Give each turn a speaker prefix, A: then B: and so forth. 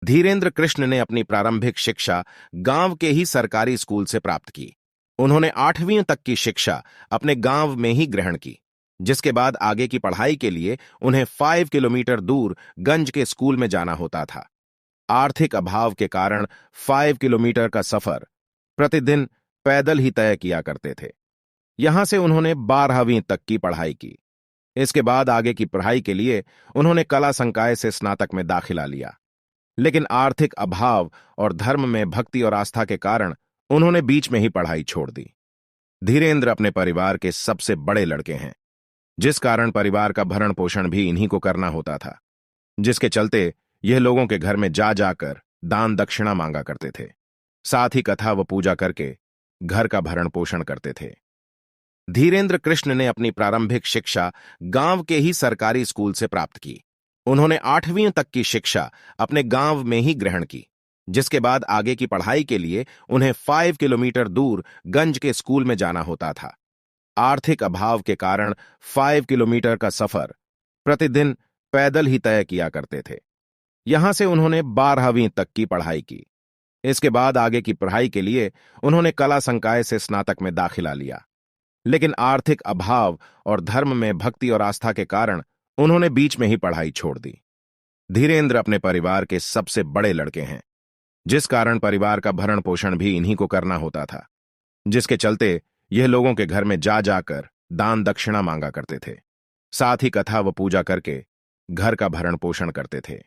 A: धीरेन्द्र कृष्ण ने अपनी प्रारंभिक शिक्षा गांव के ही सरकारी स्कूल से प्राप्त की। उन्होंने 8वीं तक की शिक्षा अपने गांव में ही ग्रहण की, जिसके बाद आगे की पढ़ाई के लिए उन्हें 5 किलोमीटर दूर गंज के स्कूल में जाना होता था। आर्थिक अभाव के कारण 5 किलोमीटर का सफर प्रतिदिन पैदल ही तय किया करते थे। यहां से उन्होंने 12वीं तक की पढ़ाई की। इसके बाद आगे की पढ़ाई के लिए उन्होंने कला संकाय से स्नातक में दाखिला लिया, लेकिन आर्थिक अभाव और धर्म में भक्ति और आस्था के कारण उन्होंने बीच में ही पढ़ाई छोड़ दी। धीरेन्द्र अपने परिवार के सबसे बड़े लड़के हैं, जिस कारण परिवार का भरण पोषण भी इन्हीं को करना होता था, जिसके चलते यह लोगों के घर में जा जाकर दान दक्षिणा मांगा करते थे। साथ ही कथा व पूजा करके घर का भरण पोषण करते थे। धीरेन्द्र कृष्ण ने अपनी प्रारंभिक शिक्षा गांव के ही सरकारी स्कूल से प्राप्त की। उन्होंने 8वीं तक की शिक्षा अपने गांव में ही ग्रहण की, जिसके बाद आगे की पढ़ाई के लिए उन्हें 5 किलोमीटर दूर गंज के स्कूल में जाना होता था। आर्थिक अभाव के कारण 5 किलोमीटर का सफर प्रतिदिन पैदल ही तय किया करते थे। यहां से उन्होंने 12वीं तक की पढ़ाई की। इसके बाद आगे की पढ़ाई के लिए उन्होंने कला संकाय से स्नातक में दाखिला लिया, लेकिन आर्थिक अभाव और धर्म में भक्ति और आस्था के कारण उन्होंने बीच में ही पढ़ाई छोड़ दी। धीरेन्द्र अपने परिवार के सबसे बड़े लड़के हैं, जिस कारण परिवार का भरण पोषण भी इन्हीं को करना होता था, जिसके चलते यह लोगों के घर में जा जाकर दान दक्षिणा मांगा करते थे। साथ ही कथा व पूजा करके घर का भरण पोषण करते थे।